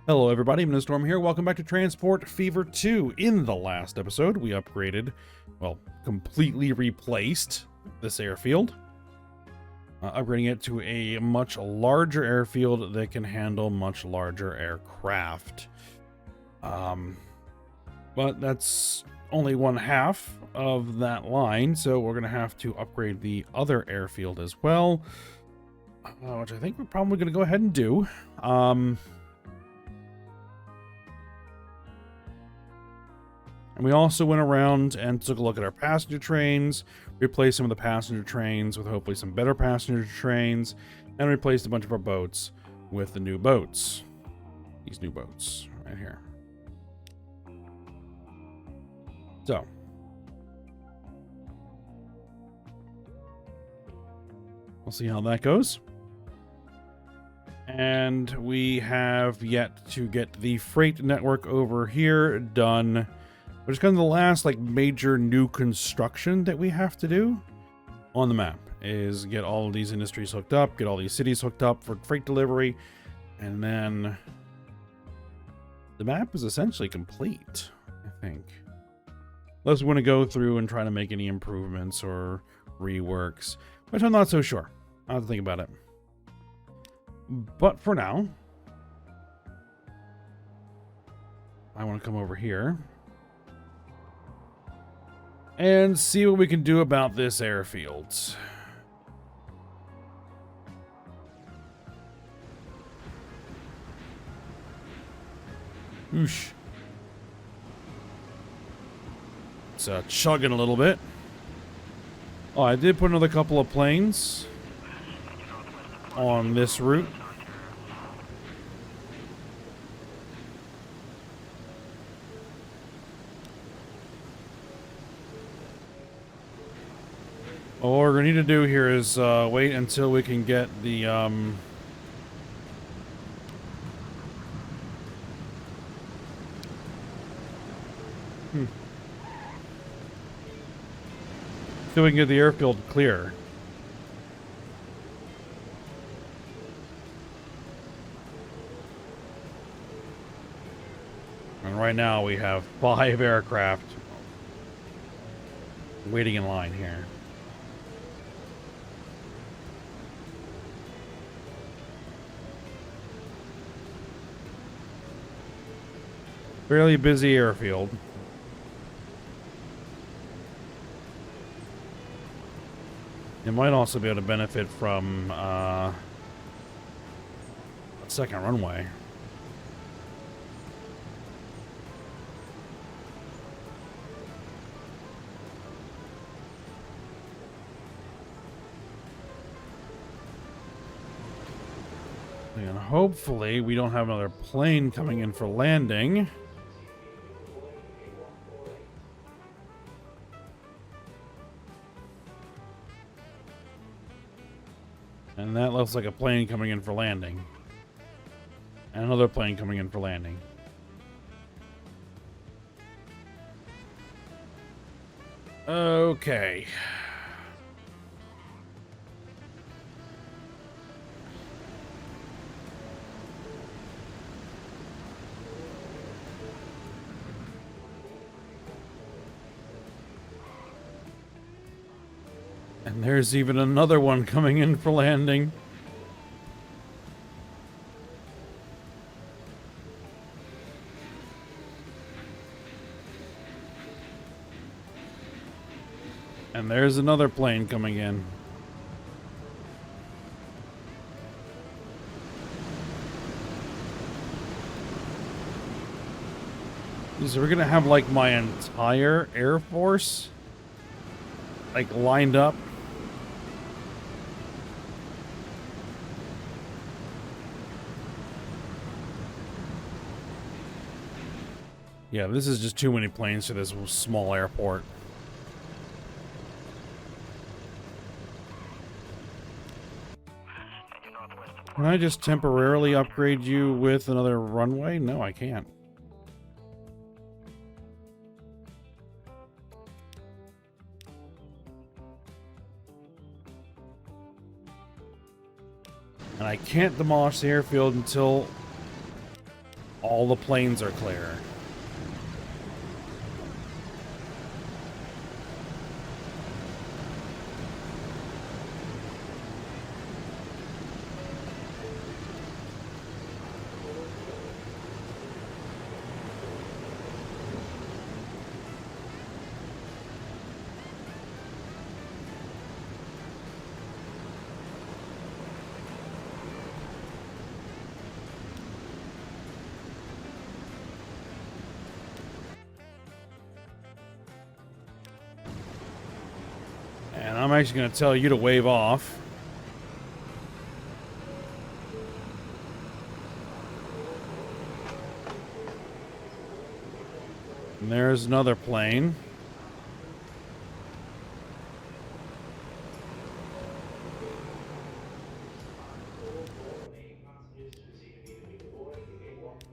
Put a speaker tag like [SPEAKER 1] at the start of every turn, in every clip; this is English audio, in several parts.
[SPEAKER 1] Hello everybody, Storm here. Welcome back to Transport Fever 2. In the last episode, we upgraded, well, completely replaced this airfield. Upgrading it to a much larger airfield that can handle much larger aircraft. But that's only one half of that line, so we're going to have to upgrade the other airfield as well, which I think we're probably going to go ahead and do. And we also went around and took a look at our passenger trains, replaced some of the passenger trains with hopefully some better passenger trains, and replaced a bunch of our boats with the new boats. These new boats right here. So, we'll see how that goes. And we have yet to get the freight network over here done, which is kind of the last major new construction that we have to do on the map, is get all of these industries hooked up, get all these cities hooked up for freight delivery, and then the map is essentially complete, I think. Unless we want to go through and try to make any improvements or reworks, which I'm not so sure. I'll have to think about it. But for now, I want to come over here and see what we can do about this airfield. Oosh. It's chugging a little bit. Oh, I did put another couple of planes on this route. What we're going to need to do here is wait until we can get the so we can get the airfield clear. And right now we have 5 aircraft waiting in line here. Fairly busy airfield. It might also be able to benefit from a second runway. And hopefully we don't have another plane coming in for landing. And that looks like a plane coming in for landing. And another plane coming in for landing. Okay. And there's even another one coming in for landing. And there's another plane coming in. So we're gonna have my entire Air Force lined up. Yeah, this is just too many planes for this small airport. Can I just temporarily upgrade you with another runway? No, I can't. And I can't demolish the airfield until All the planes are clear. And I'm actually going to tell you to wave off. And there's another plane.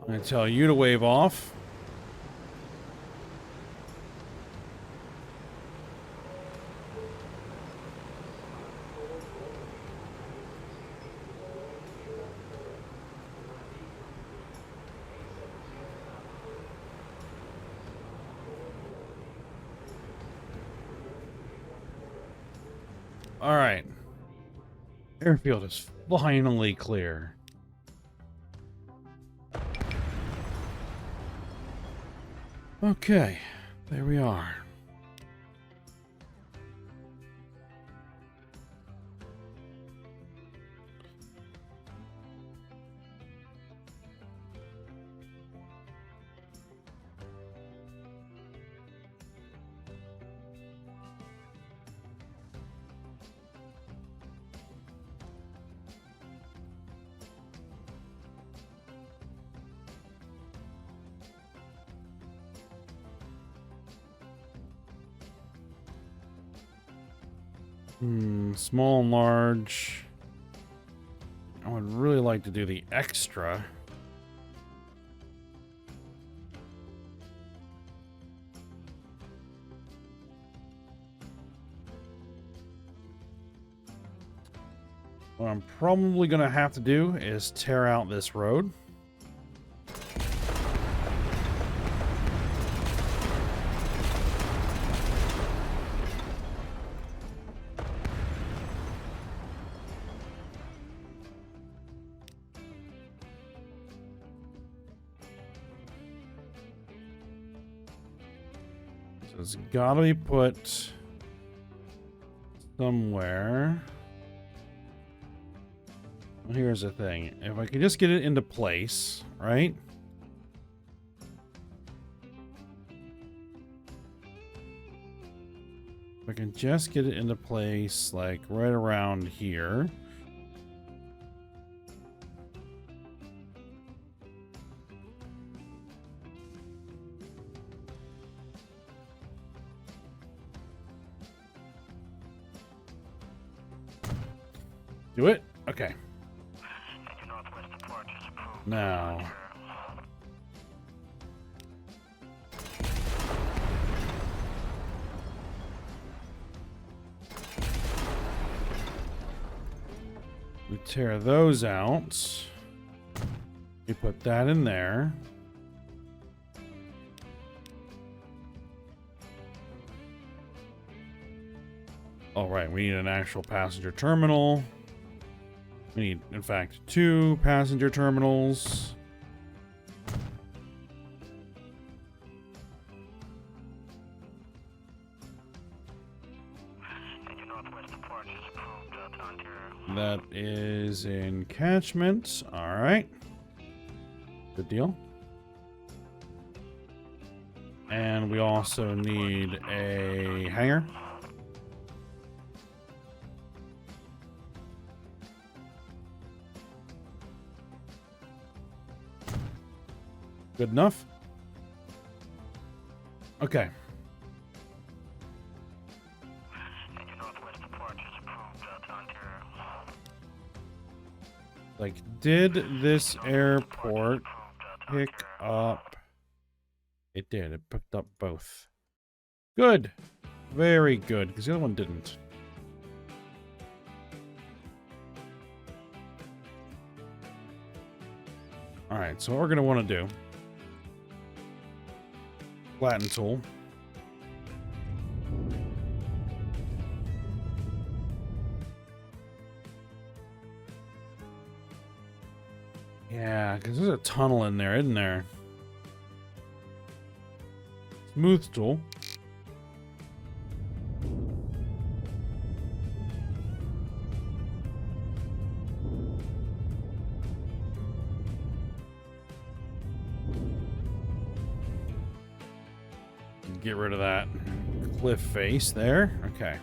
[SPEAKER 1] I'm going to tell you to wave off. All right. Airfield is finally clear. Okay, there we are. Small and large. I would really like to do the extra. What I'm probably going to have to do is tear out this road. It's gotta be put somewhere. Well, here's the thing. If I could just get it into place, right? If I can just get it into place, like right around here. Do it? Okay. Now. We tear those out. We put that in there. All right, we need an actual passenger terminal. We need, in fact, 2 passenger terminals. That is in catchment. All right. Good deal. And we also need a hangar. Good enough. Okay. Like, did this airport pick up? It did. It picked up both. Good. Very good, because the other one didn't. All right, so what we're going to want to do, flatten tool. Yeah, because there's a tunnel in there, isn't there? Smooth tool. Get rid of that cliff face there. Okay.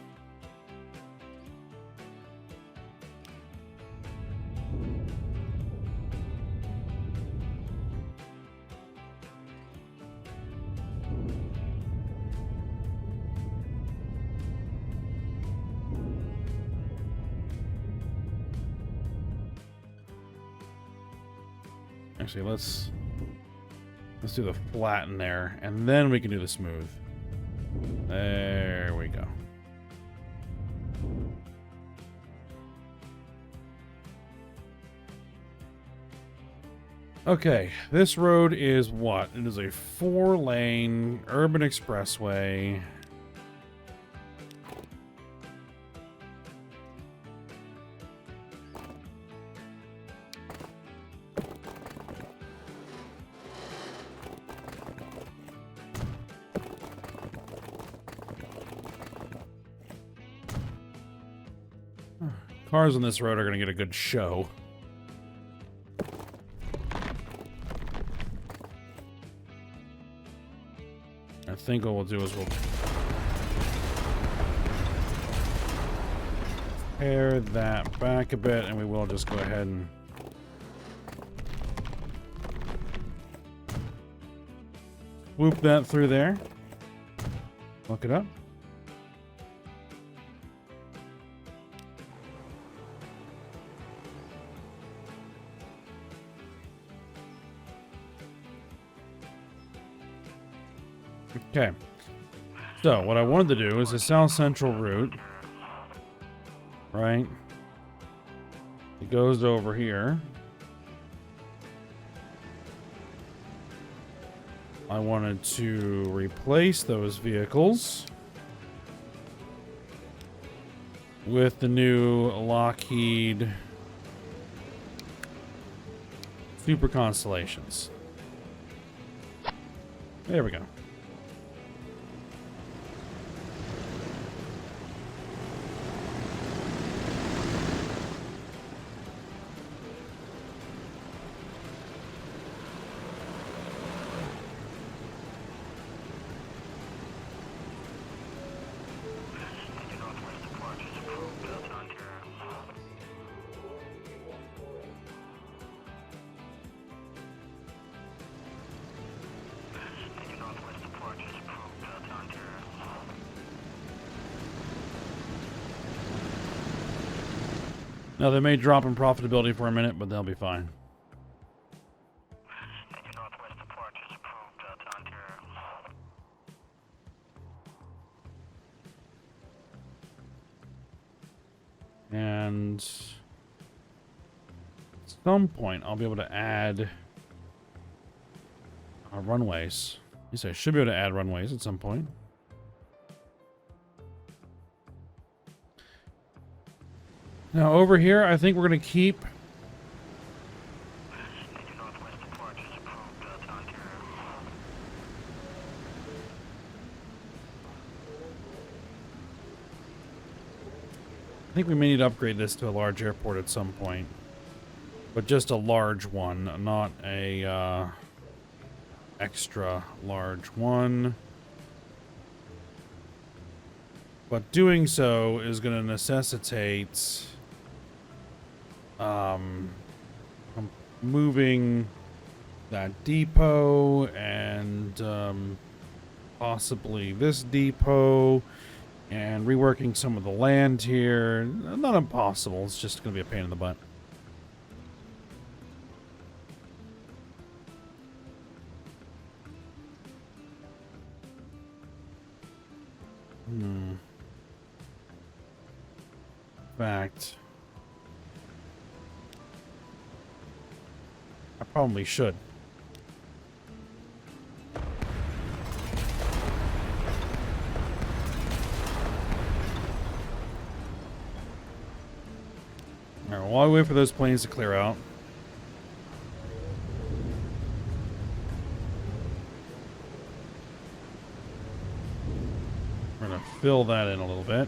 [SPEAKER 1] Actually, let's do the flat in there, and then we can do the smooth. There we go. Okay, this road is what? It is a 4-lane urban expressway. Cars on this road are going to get a good show. I think what we'll do is we'll pare that back a bit, and we will just go ahead and whoop that through there. Look it up. Okay, so what I wanted to do is the South Central route, right? It goes over here. I wanted to replace those vehicles with the new Lockheed Super Constellations. There we go. Now, they may drop in profitability for a minute, but they'll be fine. And at some point, I'll be able to add runways. At least I should be able to add runways at some point. Now over here, I think we're going to keep I think we may need to upgrade this to a large airport at some point. But just a large one, not a extra large one. But doing so is going to necessitate moving that depot and possibly this depot and reworking some of the land here. Not impossible, it's just going to be a pain in the butt. In fact, I Probably should. Alright, while I wait for those planes to clear out. We're going to fill that in a little bit.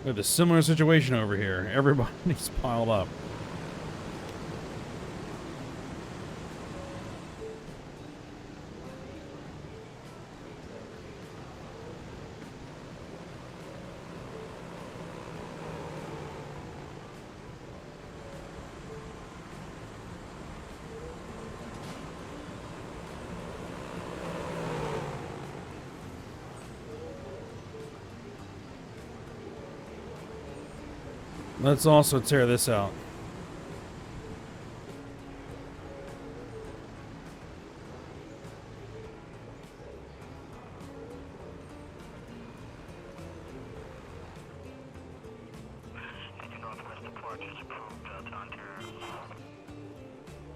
[SPEAKER 1] We have a similar situation over here. Everybody's piled up. Let's also tear this out.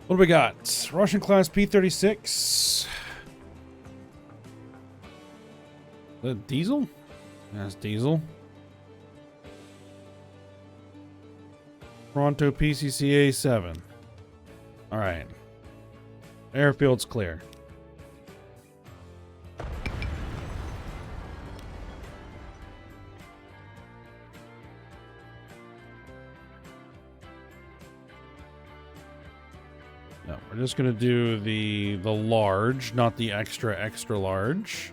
[SPEAKER 1] What do we got? Russian class P-36. Is that diesel? That's diesel. Toronto PCCA 7. Alright. Airfield's clear. No, we're just gonna do the large, not the extra large.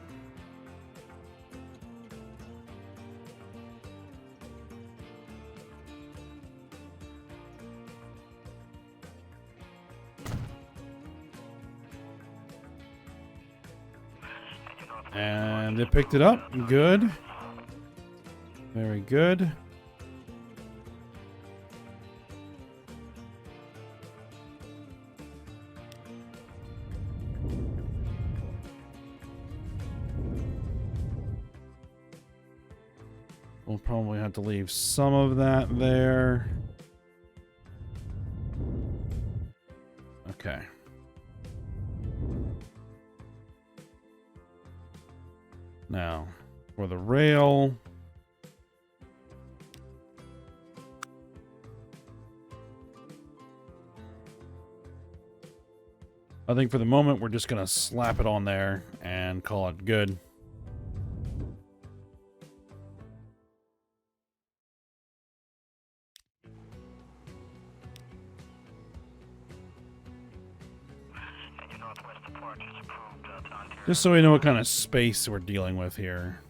[SPEAKER 1] And they picked it up. Good. Very good. We'll probably have to leave some of that there. Okay. Now, for the rail, I think for the moment we're just going to slap it on there and call it good. Just so we know what kind of space we're dealing with here.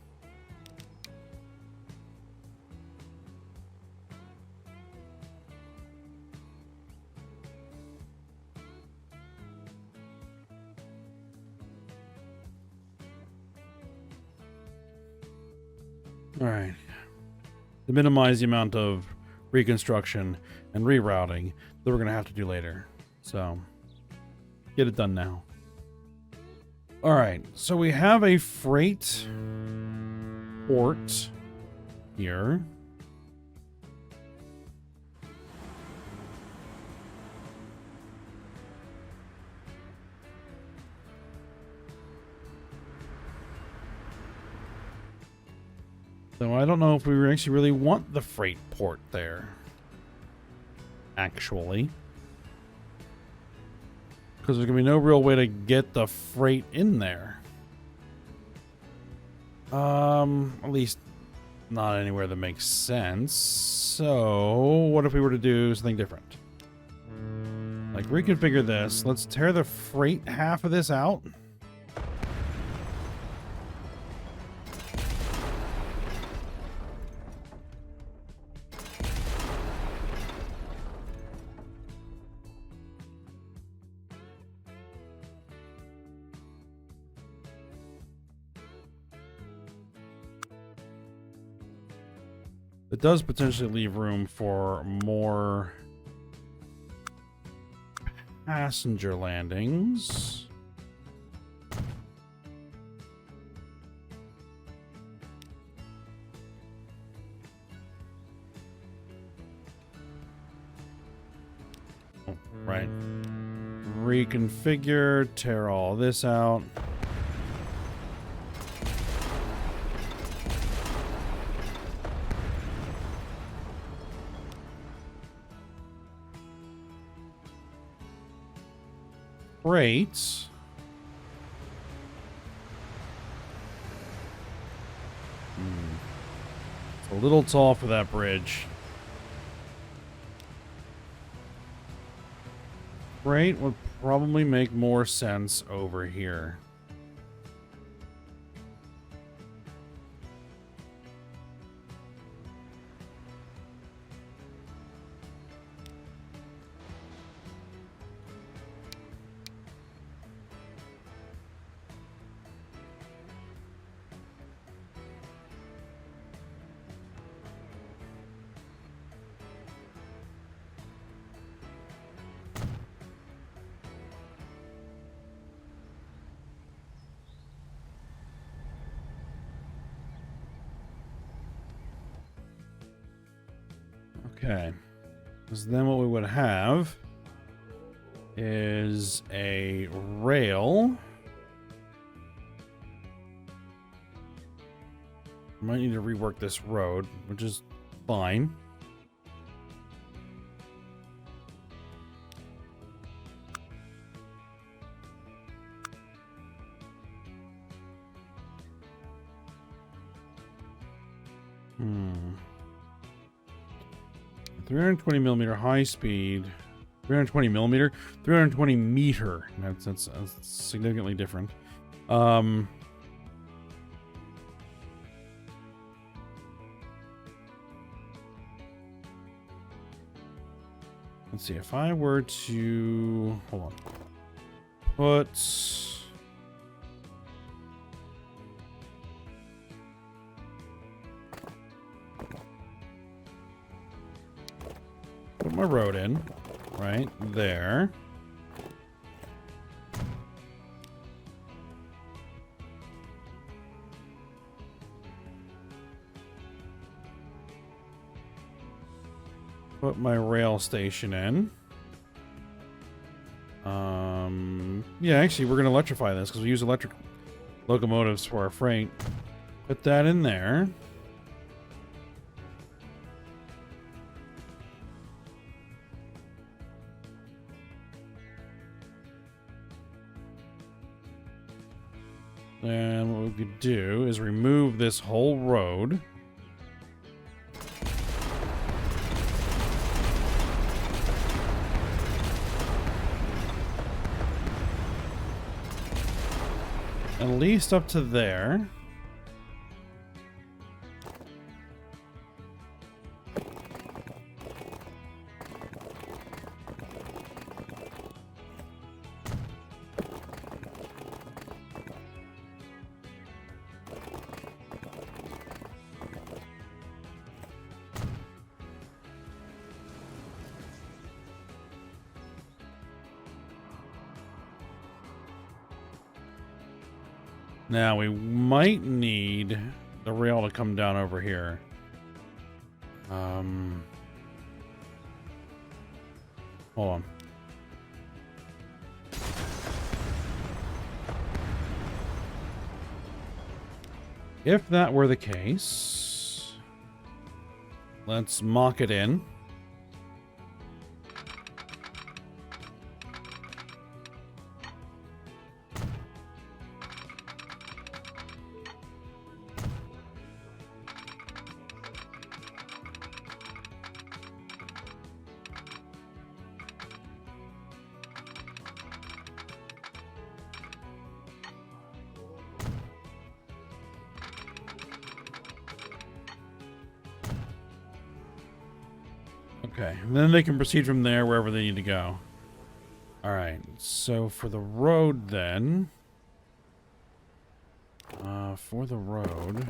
[SPEAKER 1] All right. To minimize the amount of reconstruction and rerouting that we're going to have to do later. So, get it done now. All right, so we have a freight port here. So I don't know if we actually really want the freight port there. Actually. Because there's going to be no real way to get the freight in there. At least not anywhere that makes sense. So, what if we were to do something different? Like, reconfigure this. Let's tear the freight half of this out. It does potentially leave room for more passenger landings. Oh, right. Reconfigure, tear all this out. Great. It's a little tall for that bridge. Freight would probably make more sense over here. Okay. Because then what we would have is a rail. Might need to rework this road, which is fine. Hmm. 320 millimeter high speed. 320 millimeter? 320 meter. That's significantly different. Let's see, if I were to... Hold on. Put my road in. Right there. Put my rail station in. Yeah, actually, we're going to electrify this because we use electric locomotives for our freight. Put that in there. And what we could do is remove this whole road. At least up to there. Now, we might need the rail to come down over here. Hold on. If that were the case, let's mock it in. Okay, and then they can proceed from there wherever they need to go. Alright, so for the road then... for the road...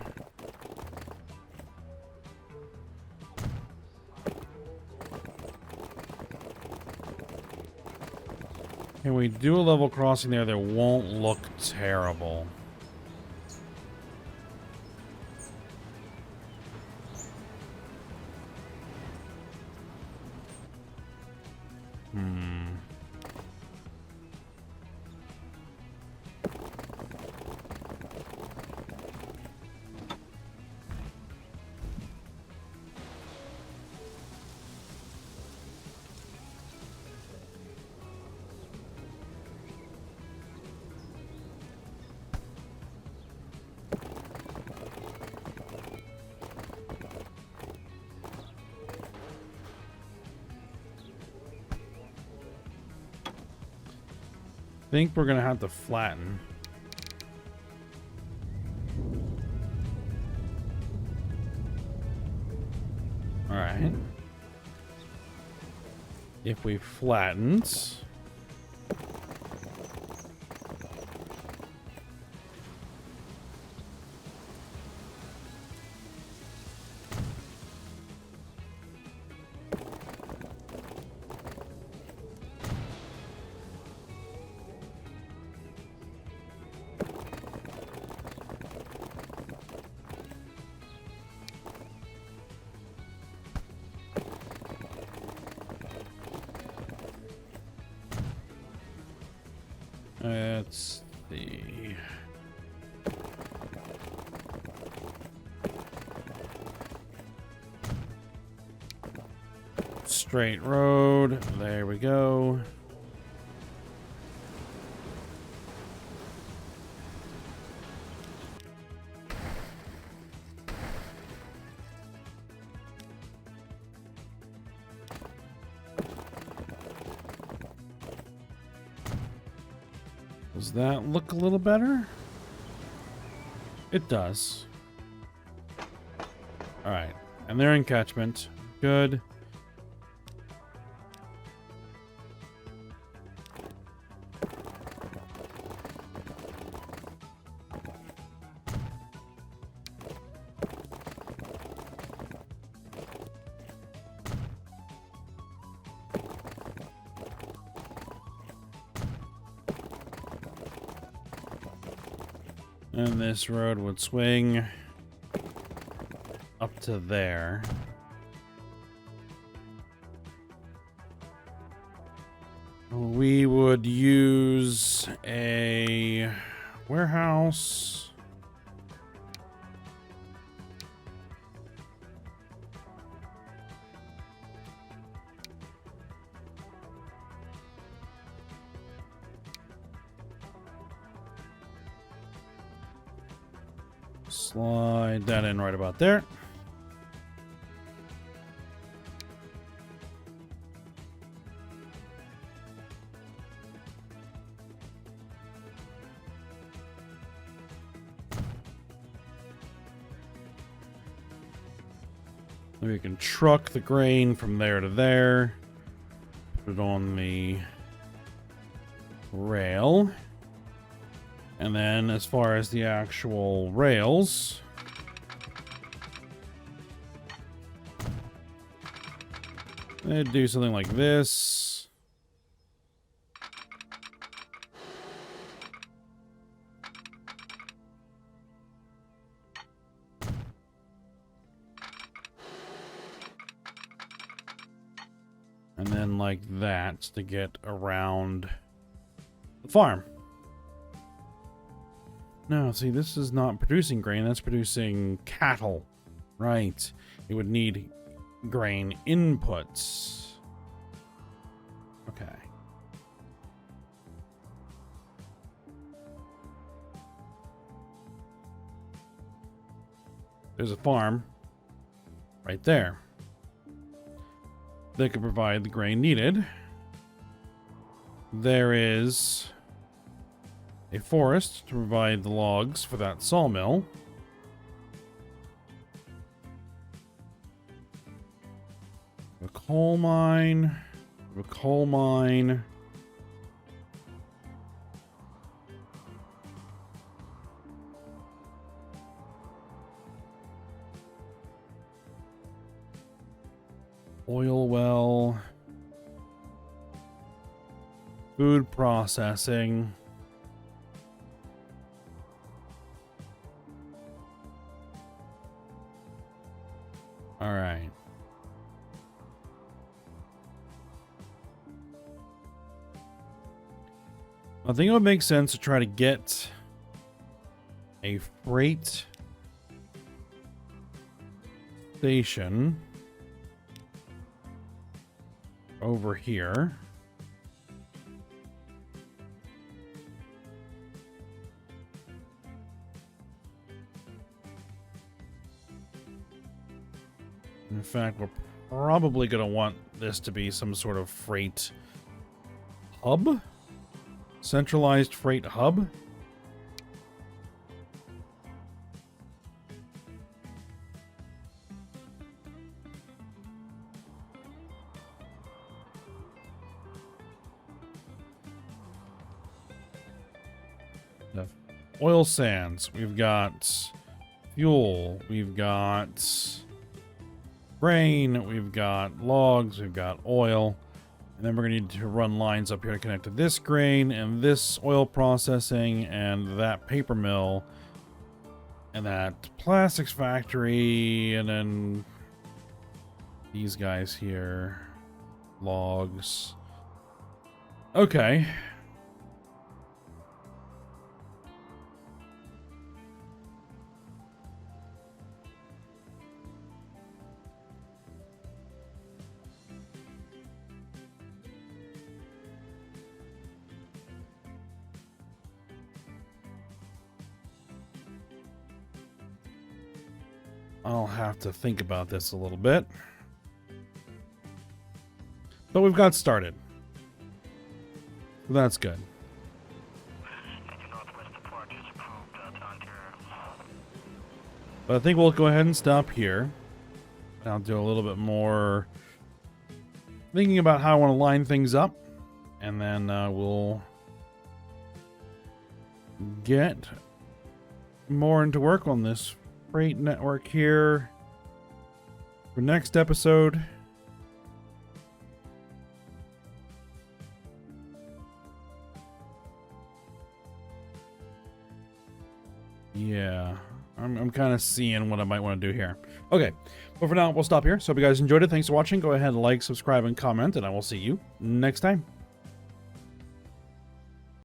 [SPEAKER 1] Can we do a level crossing there that won't look terrible? Hmm. think we're gonna have to flatten. All right. If we flattened, let's see. Straight road. There we go. Does that look a little better? It does. All right. And they're in catchment. Good. And this road would swing up to there. We would use a warehouse. Slide that in right about there. We can truck the grain from there to there. Put it on the rail. And then as far as the actual rails, they'd do something like this. And then like that to get around the farm. No, see, this is not producing grain. That's producing cattle. Right. It would need grain inputs. Okay. There's a farm right there that could provide the grain needed. There is a forest to provide the logs for that sawmill. A coal mine. A coal mine. Oil well. Food processing. All right. I think it would make sense to try to get a freight station over here. In fact, we're probably going to want this to be some sort of freight hub. Centralized freight hub. Oil sands. We've got fuel. We've got grain. We've got logs. We've got oil. And then we're going to need to run lines up here to connect to this grain and this oil processing and that paper mill and that plastics factory. And then these guys here. Logs. Okay. I'll have to think about this a little bit. But we've got started. That's good. But I think we'll go ahead and stop here. I'll do a little bit more thinking about how I want to line things up. And then we'll get more into work on this freight network here for next episode. Yeah, I'm kind of seeing what I might want to do here. Okay, but for now, we'll stop here. So if you guys enjoyed it, thanks for watching. Go ahead and like, subscribe, and comment, and I will see you next time.